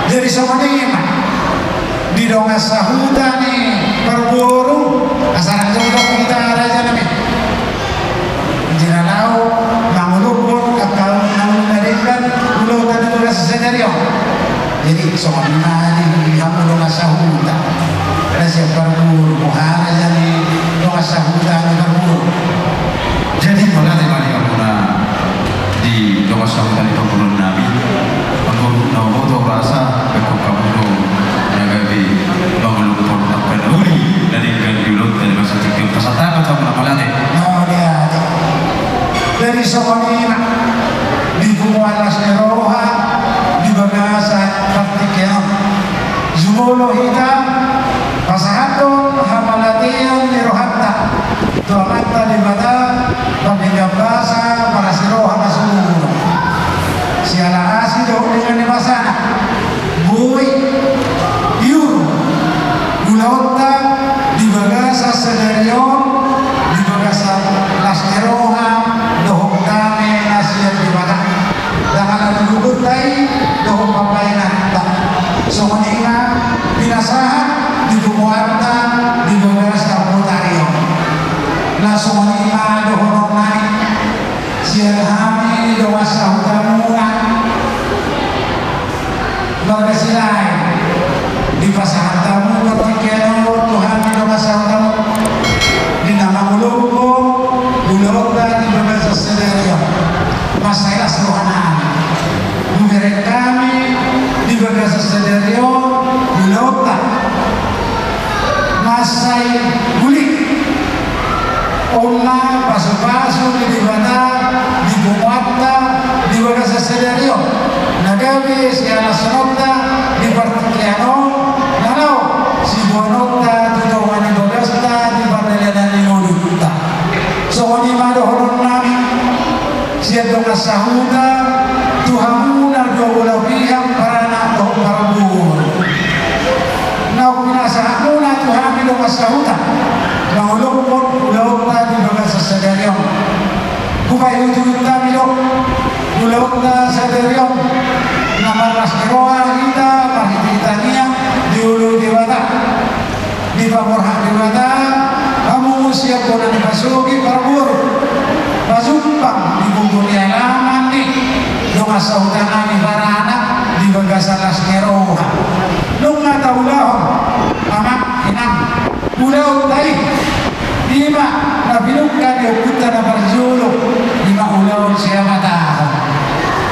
Jadi semuanya di donga sahuta nih berburu asal jodoh kita raja nabi jenalau mangulupun akal nangularikan ulo tadi tugas sedario. Jadi semuanya di hamu donga sahuta ada siapa berburu muhara jadi donga sahuta berburu. Jadi malah di donga sahuta itu berburu nabi aku nahu tu rasa aku kamu nagabi bangun betul apa nuri dari kandidat dari masa kecil pasata atau apa lagi? Oh dia dari semuanya di Bumualas Eroha di Bagasa Praktiknya Zumulo Hita Pasahatun Hamalatiyan Nirohatta Tuamatta di Bata Pagigabasa para siroha Nasumulo siala asido dengan dimasana Bui Yur Gulaonta di Bagasa Sedarion di Bagasa Las Eroha dohong kame nasihat di Bata dengan lubutai dohong papayan tak semuanya binasahan di Bumuarta di Bagasa Putario nah semuanya dohong naik sial hami dewasa hutamuan berkesilai di pasangan tamu bertikian Tuhan di dewasa hutamu di nama mulungku bulogga di berbeza sederhana masailah serohanaan memberi kami di berbeza sederhana bulogga masai bulik Oma pasu-pasu di Bata di Bumuarta di Bagasa Sedario nagabi si Alasonota di Partikiano nalau si Buanota tutawan di Bagasta di Bardelena di Nodutta sohoni mado horon nami siya donga sahuta tuhamuna dua ulah pihak para nak parabur nau pinasahuna tuhami donga sahuta Nahulupun ulaukna di Bagasa Sedario Bukai ujutta milok ulaukna Sedario Nama Raskeroa kita Mahititania di Ulu di Bata di Pamorha di Bata kamu siap konan pasuki parabur pasumpang di bungkuni alaman nih donga sahutan di para anak di Bagasa Raskeroa nunga taulahom amak inang ulau taik lima nabilukkan yakuta na barzulu lima ulau siapa tahu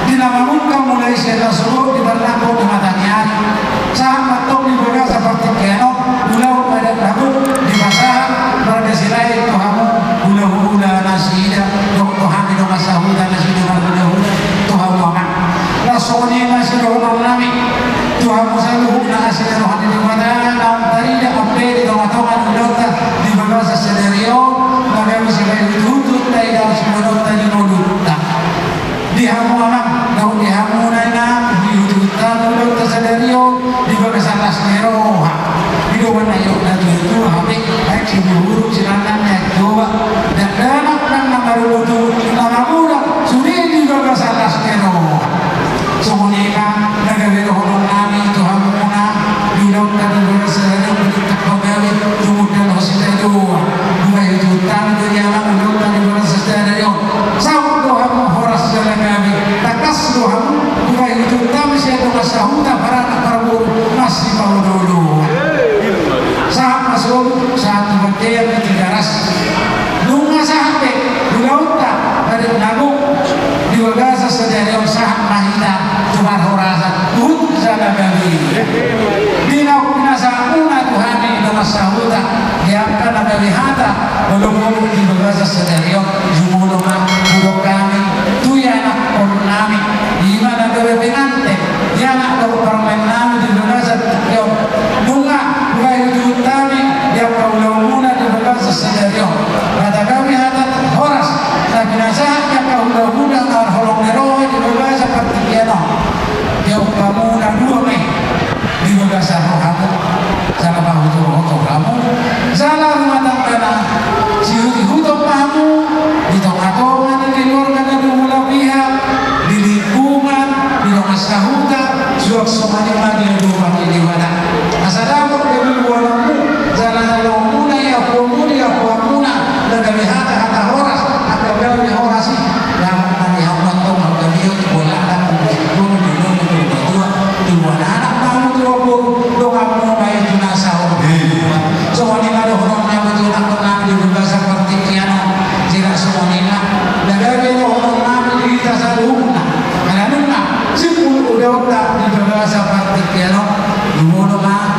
dinamamuka mulai siapa suruh di berlaku di matanya sama tok di Bagasa Partikiano ulau pada lagu di masa berdesilai tuhamu ulau-ulau nasida tuhamu donga sahuda nasida ulau tuhamu amak rasoni nasida ulau nami tuhamu saluhu nasida rohani di mana naum tarida amperi donga-donga ulauta di Bagasa Sedario magami siya tutut na ilaw simunota di Nodutta di hamu amak daun di hamu na ina di ututta ulauta Sedario di Bagasa Las Eroha di doon na yun na dito habi ay sinuhurog silangan na itowa dan danak ng namaruluto na magulang suri di Bagasa Las Eroha sumunika nagawirohon namin ito hamu na di ulauta di Bagasa Sedario balitak pagawi tumudan ho sila doon buhay ito tamo dari anak ulauta di Bagasa Sedario sawag doon horas sila kami takas doon buhay ito tamo siya doon sahuta para nakarabur masih mau dulu saat masuk saat berkaya di garas lunga sampai ulauta dari lagu di Bagasa Sedario saat mahita tuhan horasa tuhut sana kami dinau pinasa una tuhani dengan sahuta diangkat nabi hata belum di Bagasa Sedario jumulong buruk kami tuya anak nami di mana kebebinante ya anak permain nami di Bagasa Sedario bunga bukai utami dia kaulamuna di Bagasa Sedario kata kami hata horas na binasanya kaulamuna ngar holong nero di Bagasa Partikiano dia upamuna dua meh di Bagasa rohamu salah bahu kamu salah rumah tangga si hutom kamu di tengah-tengah di keluarga dan ulah pihak di lingkungan di rumah sahuta suak somani lagi rumah ini wala. Asalamu alaikum warahmatullahi jalan muna ya kumuni ya kumuna dan kami hata horas atau kami horas yang kami Allah tahu kami itu bola ada dulu dua anak kamu tuh doa mau baik tunasau. Soalnya ada orang yang betul nak di bahasa seperti kiano jika semuanya dan ada orang yang kita saluna karena nuna simpul udah di bahasa seperti kiano di mana